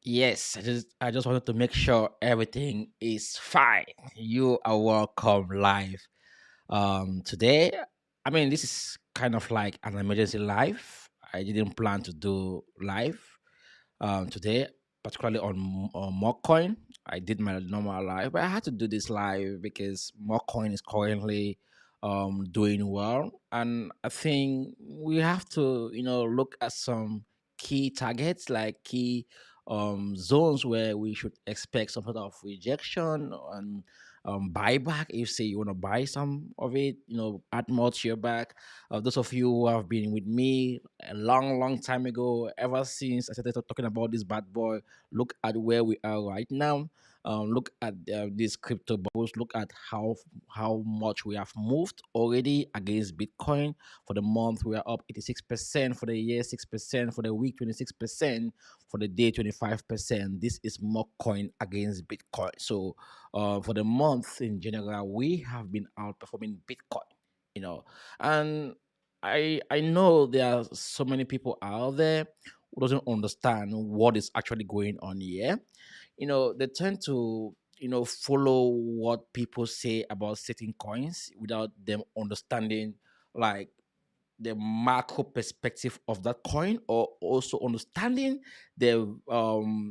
Yes, I just wanted to make sure everything is fine. You are welcome live. Today, I mean, this is kind of like an emergency live. I didn't plan to do live today, particularly on Mog Coin. I did my normal live, but I had to do this live because Mog Coin is currently doing well, and I think we have to look at some key targets, like key zones where we should expect some sort of rejection and buyback. If say you want to buy some of it, add more to your back. Those of you who have been with me a long, long time ago, ever since I started talking about this bad boy, look at where we are right now. Look at these crypto bubbles. Look at how much we have moved already against Bitcoin. For the month, we are up 86%. For the year, 6%. For the week, 26%. For the day, 25%. This is more coin against Bitcoin. So, for the month in general, we have been outperforming Bitcoin. You know, and I know there are so many people out there who doesn't understand what is actually going on here. They tend to follow what people say about certain coins without them understanding, like, the macro perspective of that coin, or also understanding the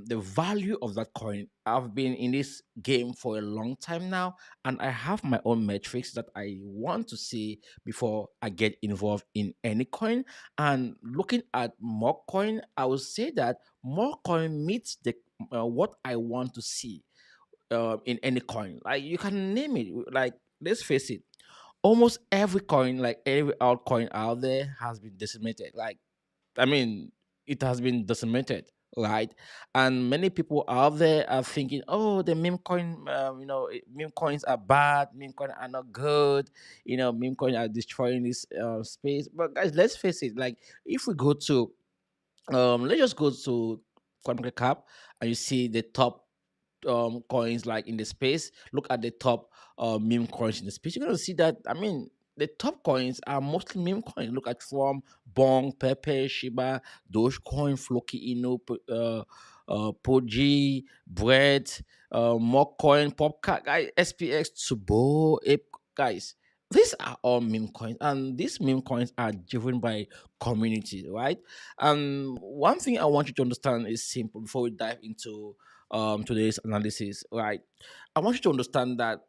value of that coin. I've been in this game for a long time now, and I have my own metrics that I want to see before I get involved in any coin. And looking at more coin, I would say that more coin meets the what I want to see in any coin. Like, you can name it. Like, let's face it, almost every coin, like every altcoin out there, has been decimated. Like, I mean, it has been decimated, right? And many people out there are thinking, oh, the meme coin, meme coins are bad, meme coins are not good, meme coins are destroying this space. But guys, let's face it. Like, if we go to, let's just go to CoinMarketCap, and you see the top coins like in the space. Look at the top meme coins in the space. You're gonna see that, I mean, the top coins are mostly meme coins. Look at From, Bong, Pepe, Shiba, Dogecoin, Floki Inu, Poji, Bread, Mog Coin, Popcat, guys, SPX, Tubo, Ape, guys. These are all meme coins, and these meme coins are driven by community, right? And one thing I want you to understand is simple before we dive into today's analysis, right? I want you to understand that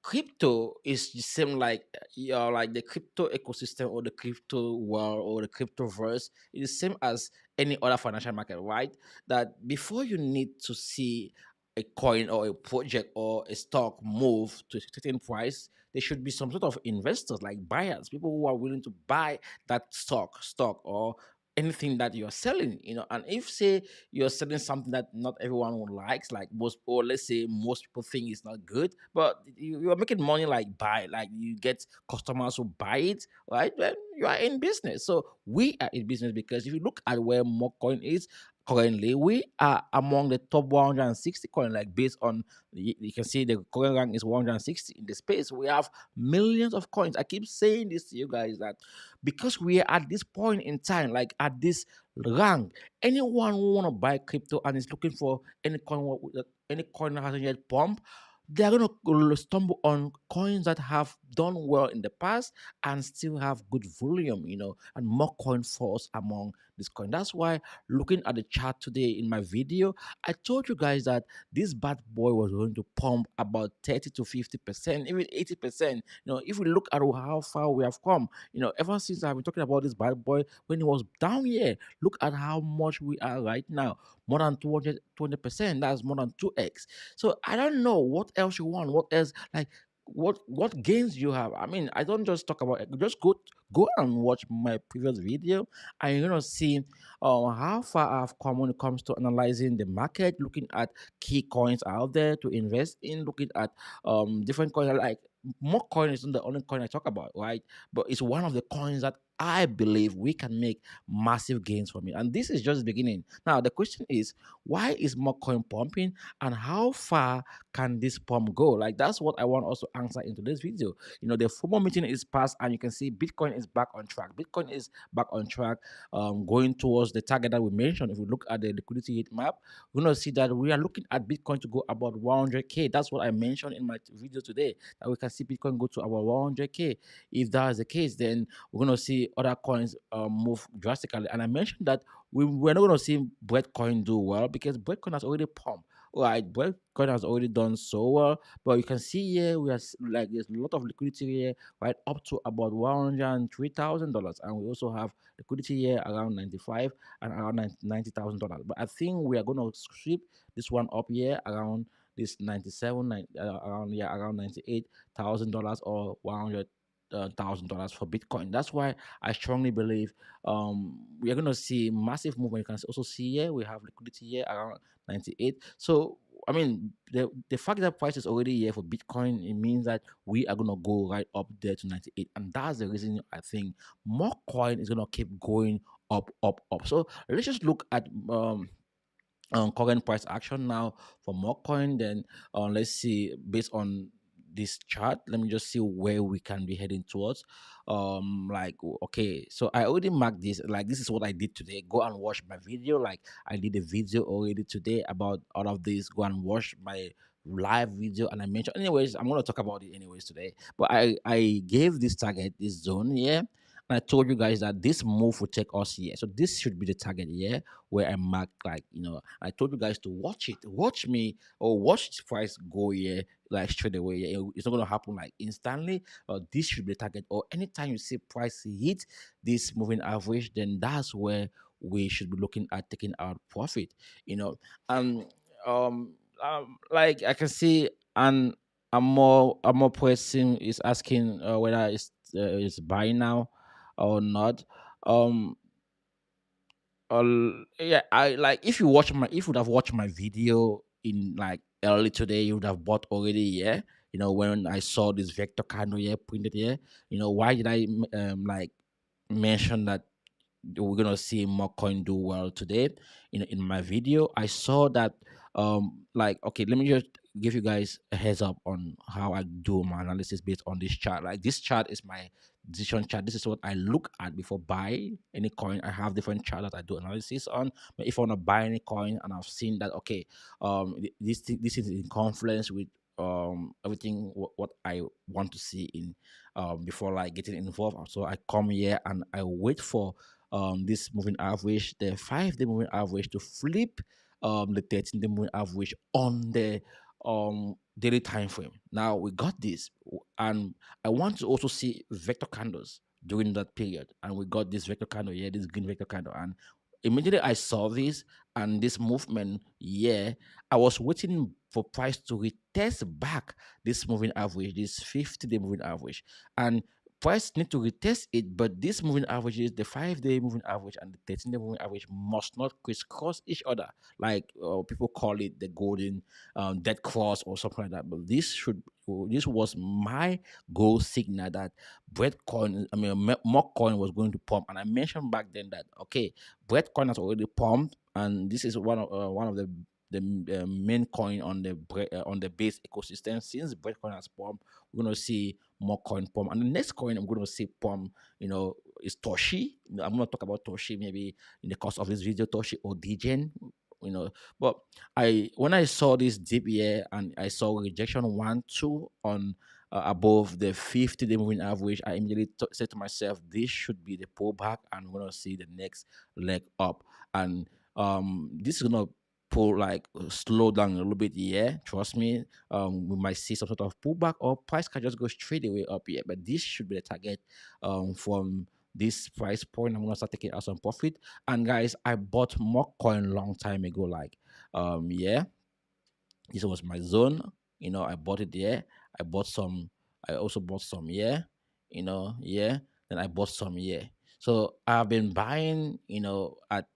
crypto is the same, like, like the crypto ecosystem or the crypto world or the crypto verse is the same as any other financial market, right? That before you need to see a coin or a project or a stock move to a certain price, there should be some sort of investors, like buyers, people who are willing to buy that stock or anything that you're selling. And if, say, you're selling something that not everyone would likes, like most, or let's say most people think is not good, but you're making money, like buy, like you get customers who buy it, right? Then you are in business. So we are in business, because if you look at where Mockcoin is currently, we are among the top 160 coin, like based on, you can see the current rank is 160 in the space. We have millions of coins. I keep saying this to you guys, that because we are at this point in time, like at this rank, anyone who want to buy crypto and is looking for any coin that hasn't yet pumped, they're gonna stumble on coins that have done well in the past and still have good volume, and more coin falls among this coin. That's why, looking at the chart today in my video, I told you guys that this bad boy was going to pump about 30 to 50%, even 80%. If we look at how far we have come, ever since I've been talking about this bad boy when it was down here, look at how much we are right now. More than 220%. That's more than 2x. So I don't know what else you want. What else, like, what gains you have. I mean, I don't just talk about it. Just go and watch my previous video, and you're gonna see how far I've come when it comes to analyzing the market, looking at key coins out there to invest in, looking at different coins. Like, more coin isn't the only coin I talk about, right? But it's one of the coins that I believe we can make massive gains from it. And this is just the beginning. Now the question is, why is Mog Coin pumping, and how far can this pump go? Like that's what I want also answer into this video. The FOMO meeting is past, and you can see Bitcoin is back on track. Bitcoin is back on track, going towards the target that we mentioned. If we look at the liquidity heat map, we're gonna see that we are looking at Bitcoin to go about 100k. That's what I mentioned in my video today. That we can see Bitcoin go to about 100k. If that is the case, then we're gonna see other coins move drastically. And I mentioned that we're not gonna see Bitcoin do well because Bitcoin has already pumped. All right, Bitcoin has already done so well, but you can see here we are like there's a lot of liquidity here, right, up to about $103,000, and we also have liquidity here around 95 and around $90,000. But I think we are going to sweep this one up here around this 97, around around $98,000 or $100,000 for Bitcoin. That's why I strongly believe we are going to see massive movement. You can also see here we have liquidity here around 98. So I mean, the fact that price is already here for Bitcoin, it means that we are gonna go right up there to 98, and that's the reason I think more coin is gonna keep going up, up, up. So let's just look at current price action now for more coin. Then let's see based on this chart. Let me just see where we can be heading towards. Like okay, so I already marked this. Like this is what I did today. Go and watch my video. Like I did a video already today about all of this. Go and watch my live video, and I mentioned anyways. I'm gonna talk about it anyways today. But I gave this target, this zone here. And I told you guys that this move will take us here. So this should be the target here where I mark, like, I told you guys to watch it, watch me, or watch this price go here, like straight away. Yeah. It's not going to happen like instantly. This should be the target. Or anytime you see price hit this moving average, then that's where we should be looking at taking our profit, And um, like I can see, and a more person is asking whether it's buying now or not. Um, yeah, I like if you would have watched my video in like early today, you would have bought already. Yeah, when I saw this vector candle here printed here, why did I like mention that we're gonna see more coin do well today? In my video I saw that like okay, let me just give you guys a heads up on how I do my analysis based on this chart. Like this chart is my decision chart. This is what I look at before buy any coin. I have different chart that I do analysis on. But if I want to buy any coin and I've seen that okay, this is in confluence with everything what I want to see in before like getting involved. So I come here and I wait for this moving average, the 5-day moving average, to flip the 13-day moving average on the daily time frame. Now we got this, and I want to also see vector candles during that period, and we got this vector candle here, this green vector candle, and immediately I saw this and this movement. Yeah, I was waiting for price to retest back this moving average, this 50-day moving average, and price need to retest it, but this moving average is the 5-day moving average and the 13-day moving average must not crisscross each other. Like people call it the golden dead cross or something like that. But this was my goal signal that Mock Coin was going to pump, and I mentioned back then that okay, Coin has already pumped, and this is one of the main coin on the base ecosystem. Since Bitcoin has pumped, we're gonna see more coin pump, and the next coin I'm gonna see pump, is Toshi. I'm gonna talk about Toshi maybe in the course of this video, Toshi or Degen. But when I saw this dip here and I saw rejection 1 2 on above the 50-day moving average, I immediately said to myself, this should be the pullback, and we're gonna see the next leg up. And this is gonna pull like slow down a little bit. Yeah, trust me. We might see some sort of pullback, or price can just go straight away up here. But this should be the target from this price point. I'm gonna start taking out some profit. And guys, I bought more coin long time ago. Like yeah, this was my zone. I bought it there. I bought some. I also bought some here. Yeah. Then I bought some here. So I've been buying. At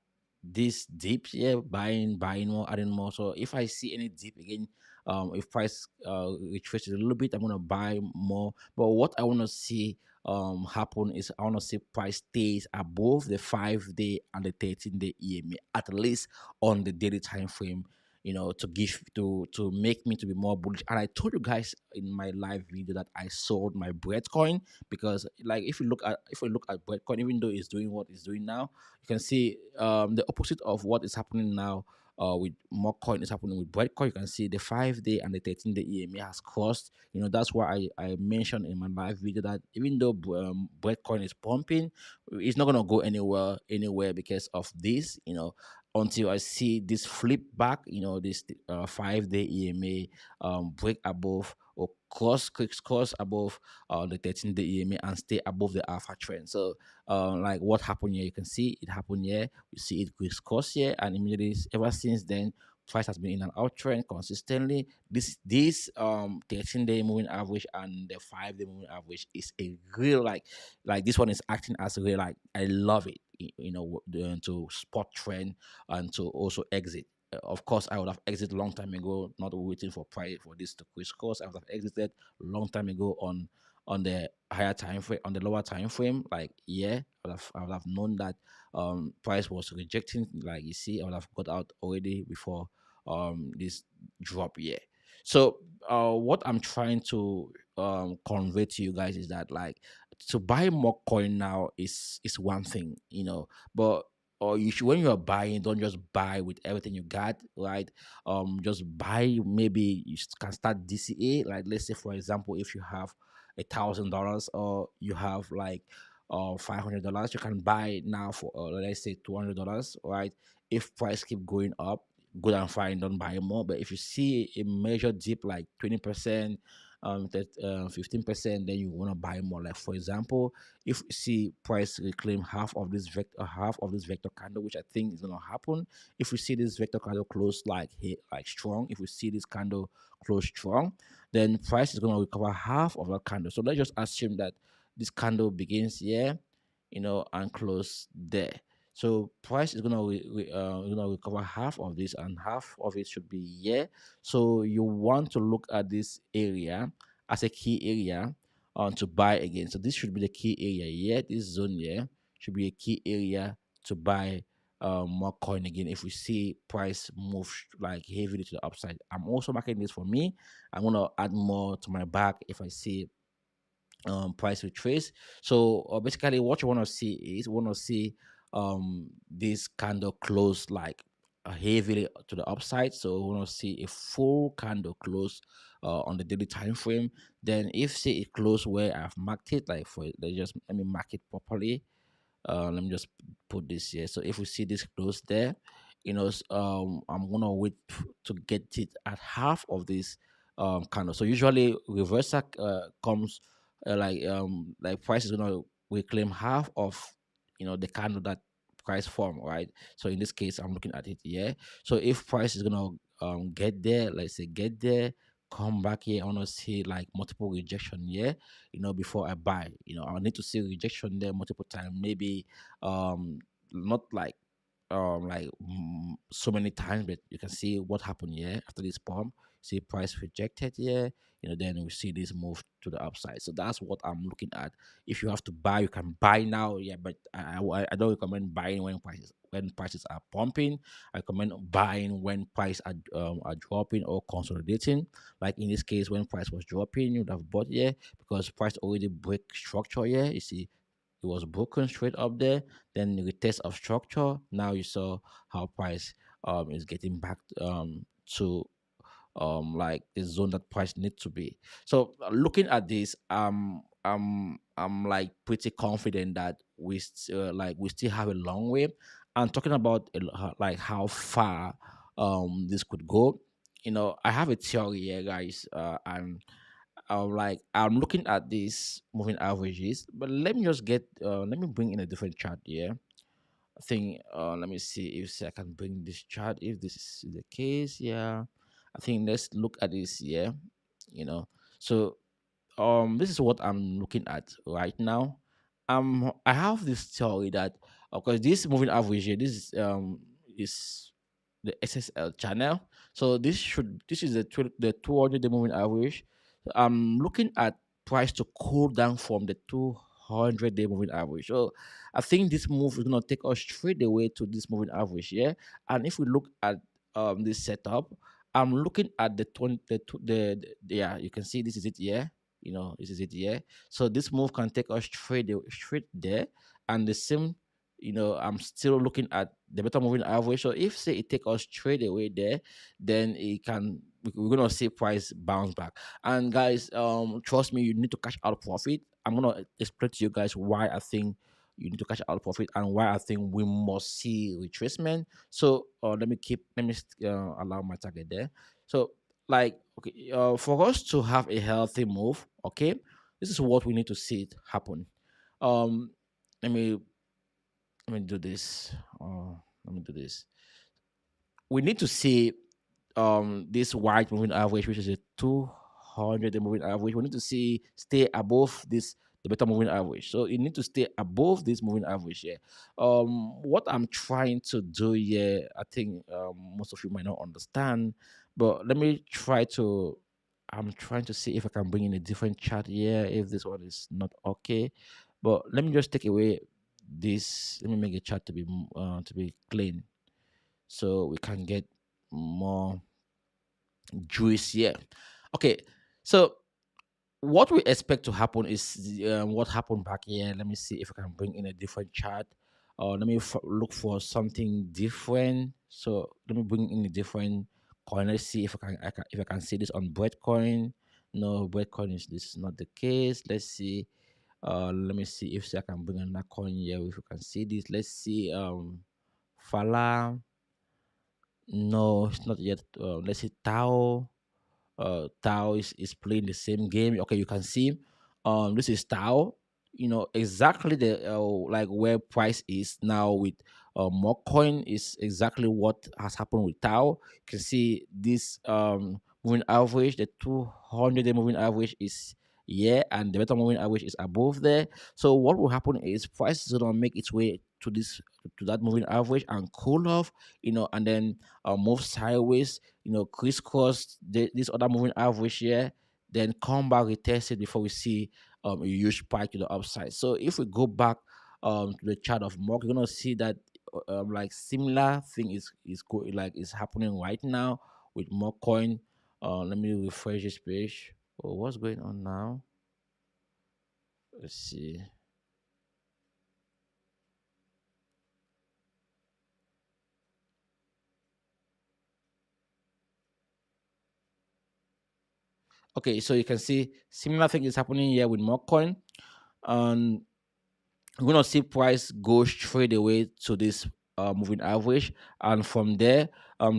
this dip here, buying more, adding more. So if I see any dip again, if price retraces a little bit, I'm gonna buy more. But what I want to see happen is I want to see price stays above the 5 day and the 13-day EMA, at least on the daily time frame, to give to make me to be more bullish. And I told you guys in my live video that I sold my bread coin, because like if we look at bread coin, even though it's doing what it's doing now, you can see the opposite of what is happening now. With more coin is happening with Bitcoin. You can see the 5 day and the 13-day EMA has crossed. That's why I mentioned in my live video that even though Bitcoin is pumping, it's not gonna go anywhere because of this. Until I see this flip back. This 5 day EMA break above or cross above the 13-day EMA and stay above the alpha trend. So like what happened here, you can see it happened here. You see it crisscross here, and immediately ever since then, price has been in an uptrend consistently. This 13-day moving average and the 5 day moving average is a real, like this one is acting as a real, like I love it. To spot trend and to also exit. Of course, I would have exited long time ago, not waiting for price for this to crisscross. I would have exited long time ago on the higher time frame, on the lower time frame. Like, yeah, I would have known that price was rejecting. Like you see, I would have got out already before this drop here. So what I'm trying to convey to you guys is that, like, to buy more coin now is one thing, but or you should, when you are buying, don't just buy with everything you got, right? Just buy, maybe can start DCA. Like, let's say for example, if you have $1,000 or you have like $500, you can buy now for let's say $200, right? If price keep going up, good and fine, don't buy more. But if you see a major dip like 20%, that 15%, then you want to buy more. Like for example, if you see price reclaim half of this vector candle, which I think is gonna happen. If we see this vector candle close like strong, if we see this candle close strong, then price is gonna recover half of that candle. So let's just assume that this candle begins here, and close there. So price is gonna recover half of this, and half of it should be here. So you want to look at this area as a key area to buy again. So this should be the key area here. This zone here should be a key area to buy more coin again. If we see price move like heavily to the upside, I'm also marking this for me. I'm gonna add more to my bag if I see price retrace. So basically, what you want to see is want to see this candle close like heavily to the upside. So we want to see a full candle close on the daily time frame. Then if say it close where I've marked it, like for let me mark it properly. Let me just put this here. So if we see this close there, I'm gonna wait to get it at half of this candle. So usually reversal comes like price is gonna reclaim half of the candle that price form, right? So in this case, I'm looking at it here. So if price is gonna get there, let's say get there, come back here, I want to see like multiple rejection here, before I buy. I need to see rejection there multiple times, maybe not so many times, but you can see what happened here after this pump. See price rejected here, then we see this move to the upside. So that's what I'm looking at. If you have to buy, you can buy now, yeah, but I don't recommend buying when prices are pumping. I recommend buying when prices are dropping or consolidating. Like in this case, when price was dropping, you'd have bought here because price already break structure here. You see it was broken straight up there. Then the test of structure. Now you saw how price is getting back to like the zone that price need to be. So looking at this, I'm like pretty confident that we still have a long way. And talking about like how far this could go, I have a theory here, guys, and I'm looking at these moving averages, but let me bring in a different chart here. I think let me see if I can bring this chart if this is the case. Yeah, I think let's look at this here. You know, so this is what I'm looking at right now. I have this theory that, of course, this moving average here, is the SSL channel. So this is the 200 day moving average. I'm looking at price to cool down from the 200-day moving average. So I think this move is gonna take us straight away to this moving average. Yeah, and if we look at this setup, I'm looking at the 20, yeah, you can see this is it. Yeah, this is it. Yeah, so this move can take us straight there, and the same. I'm still looking at the better moving average. So if say it take us straight away there, then it can we're gonna see price bounce back. And guys, trust me, you need to cash out profit. I'm gonna explain to you guys why I think you need to cash out profit and why I think we must see retracement. So let me allow my target there. So like okay, for us to have a healthy move, okay, this is what we need to see it happen. Um, let me let me do this. Let me do this. We need to see this white moving average, which is a 200 moving average. We need to see stay above this the better moving average. So you need to stay above this moving average here. What I'm trying to do here, I think most of you might not understand, but let me try to. I'm trying to see if I can bring in a different chart here. If this one is not okay, but let me just take away this. Let me make a chart to be clean, so we can get more juicier. Okay, so what we expect to happen is what happened back here. Let me see if I can bring in a different chart. Let me look for something different. So let me bring in a different coin. Let's see if I can see this on Breadcoin. No, Breadcoin is this is not the case. Let's see. Let me see if I can bring another coin here. If you can see this, let's see. Fala. No, it's not yet. Let's see Tao. Tao is playing the same game. Okay, you can see this is Tao. Exactly the like where price is now with Mog Coin is exactly what has happened with Tao. You can see this moving average, the 200-day moving average is here, and the better moving average is above there. So what will happen is price is gonna make its way to that moving average and cool off, and then move sideways, crisscross this other moving average here, then come back, retest it before we see a huge spike to the upside. So if we go back to the chart of Morg, you're gonna see that like similar thing is happening right now with Morg Coin. Let me refresh this page. Oh, what's going on now? Let's see. Okay, so you can see similar thing is happening here with Morg Coin. And we're gonna see price go straight away to this moving average, and from there,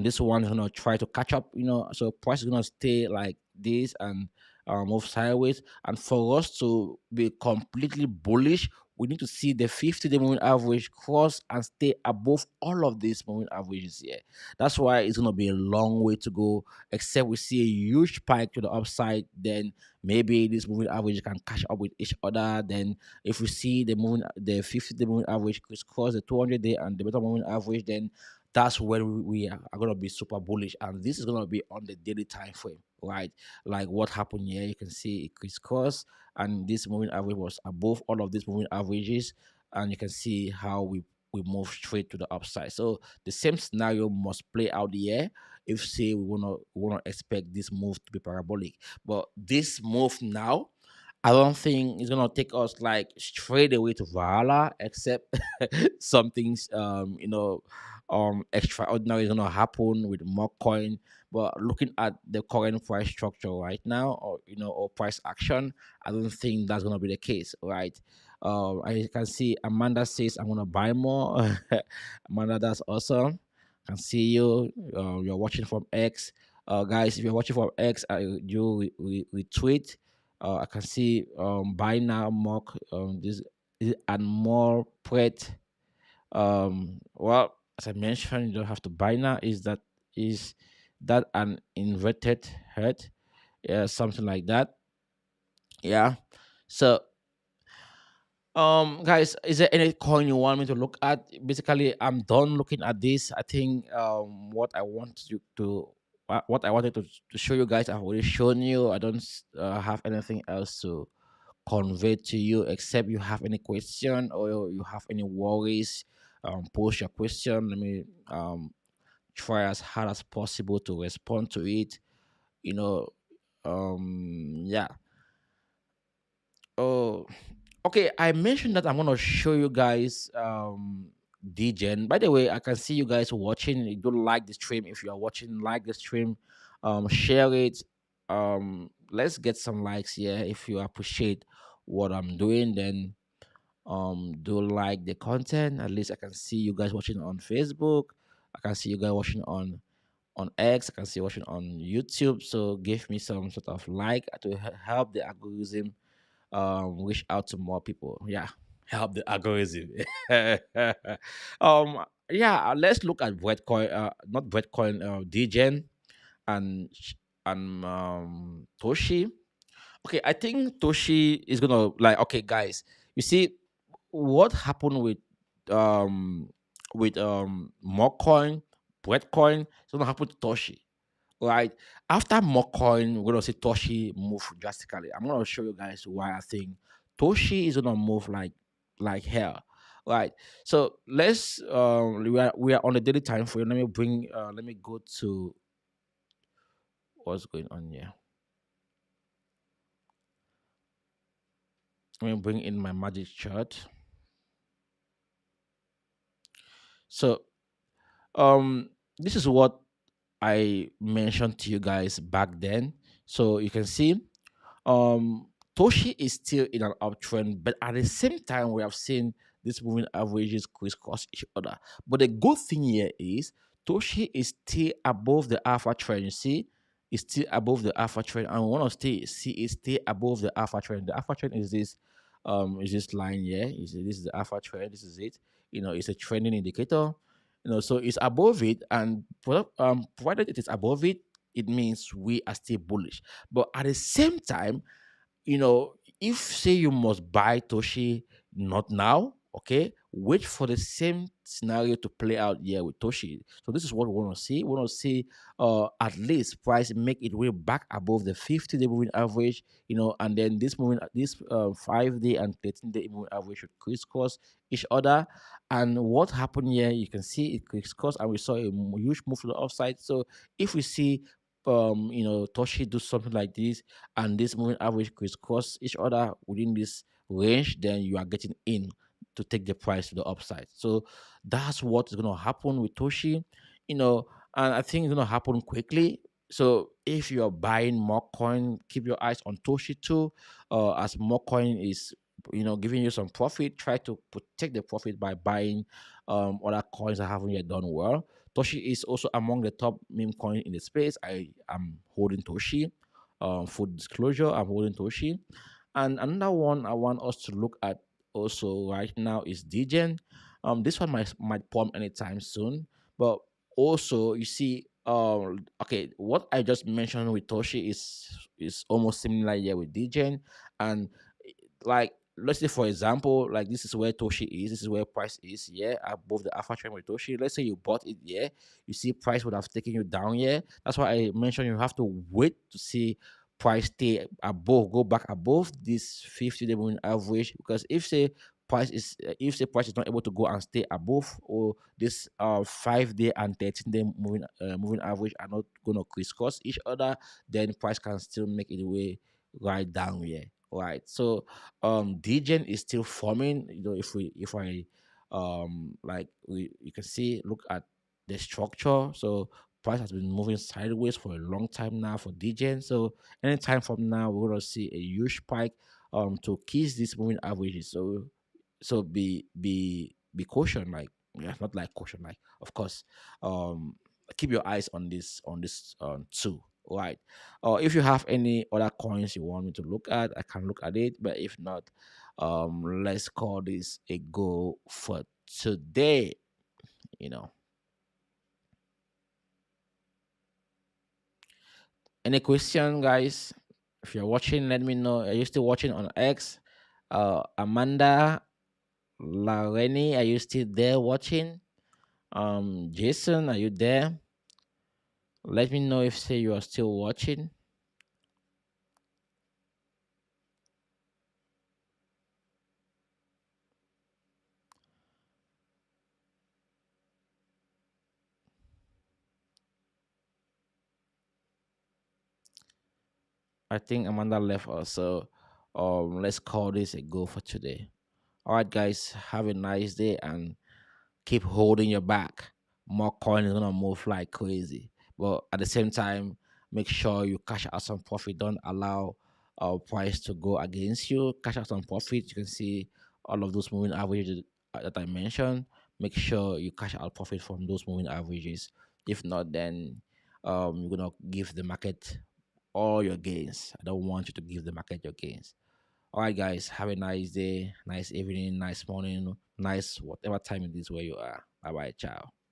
this one is gonna try to catch up. So price is gonna stay like this and move sideways. And for us to be completely bullish, we need to see the 50-day moving average cross and stay above all of these moving averages here. That's why it's gonna be a long way to go. Except we see a huge spike to the upside, then maybe this moving average can catch up with each other. Then if we see the 50-day moving average cross the 200-day and the better moving average, then that's where we are going to be super bullish. And this is going to be on the daily time frame, right? Like what happened here, you can see it crisscross, and this moving average was above all of these moving averages, and you can see how we move straight to the upside. So the same scenario must play out here if say we wanna expect this move to be parabolic. But this move now, I don't think it's gonna take us like straight away to Valhalla, except something's extraordinary is gonna happen with Mock Coin. But looking at the current price structure right now, or price action, I don't think that's gonna be the case, right? I can see Amanda says I'm gonna buy more. Amanda, that's awesome. Can see you. You're watching from X. Guys, if you're watching from X, you retweet. I can see buy now mock and more Pret. Well, as I mentioned, you don't have to buy now. Is that an inverted head? Yeah, something like that. Yeah. So guys, is there any coin you want me to look at? Basically, I'm done looking at this. I think what I wanted to show you guys, I've already shown you. I don't have anything else to convey to you. Except you have any question or you have any worries, post your question. Let me try as hard as possible to respond to it. You know, yeah. Oh, okay. I mentioned that I'm gonna show you guys DGen. By the way, I can see you guys watching. You do like the stream. If you are watching, like the stream, share it. Let's get some likes here. If you appreciate what I'm doing, then do like the content. At least I can see you guys watching on Facebook. I can see you guys watching on X. I can see you watching on YouTube. So give me some sort of like to help the algorithm reach out to more people. Yeah, help the algorithm. Yeah, let's look at Breadcoin, not Breadcoin, Degen and Toshi. Okay, I think Toshi is gonna like. Okay, guys, you see what happened with Mog Coin, Breadcoin. It's gonna happen to Toshi, right? After Mockcoin, we're gonna see Toshi move drastically. I'm gonna show you guys why I think Toshi is gonna move like hell, right? So let's we are on the daily time frame. Let me go to what's going on here. Let me bring in my magic chart. So this is what I mentioned to you guys back then. So you can see um Toshi is still in an uptrend, but at the same time, we have seen these moving averages crisscross each other. But the good thing here is Toshi is still above the alpha trend. You see, it's still above the alpha trend, and we want to see it stay above the alpha trend. The alpha trend is this line here. You see, this is the alpha trend. This is it. It's a trending indicator. So it's above it, and provided it is above it, it means we are still bullish. But at the same time, if say you must buy Toshi, not now, okay, wait for the same scenario to play out here with Toshi. So this is what we want to see. We want to see at least price make it way back above the 50-day moving average, and then this 5-day and 13-day moving average should crisscross each other. And what happened here, you can see it crisscross, and we saw a huge move to the offside. So if we see Toshi do something like this and this moving average crisscross each other within this range, then you are getting in to take the price to the upside. So that's what is going to happen with Toshi, and I think it's going to happen quickly. So if you are buying more coin, keep your eyes on Toshi too. As more coin is giving you some profit, try to protect the profit by buying other coins that haven't yet done well. Toshi is also among the top meme coin in the space. I am holding Toshi. Full disclosure, I'm holding Toshi. And another one I want us to look at also right now is Degen. This one might pump anytime soon, but also you see, okay, what I just mentioned with Toshi is almost similar here with Degen, and like let's say for example, like this is where Toshi is, this is where price is, yeah, above the alpha trend with Toshi. Let's say you bought it, yeah, you see price would have taken you down, yeah. That's why I mentioned you have to wait to see price stay above, go back above this 50-day moving average, because if say price is not able to go and stay above, or this 5-day and 13-day moving average are not going to crisscross each other, then price can still make it way right down here, right? So Degen is still forming. If I like we you can see, look at the structure. So price has been moving sideways for a long time now for Degen. So anytime from now we're gonna see a huge spike to kiss these moving averages. So be caution, like, yeah, not like caution, like, of course, um keep your eyes on this too, right? Or if you have any other coins you want me to look at, I can look at it. But if not, let's call this a go for today. You know, any question, guys? If you're watching, let me know. Are you still watching on X? Amanda Lareni, are you still there watching? Jason, are you there? Let me know if say you are still watching. I think Amanda left us. So let's call this a go for today. All right, guys, have a nice day and keep holding your back. More coin is gonna move like crazy, but at the same time, make sure you cash out some profit. Don't allow price to go against you. Cash out some profit. You can see all of those moving averages that I mentioned. Make sure you cash out profit from those moving averages. If not, then you're gonna give the market all your gains. I don't want you to give the market your gains. All right, guys, have a nice day, nice evening, nice morning, nice whatever time it is where you are. Bye bye, ciao.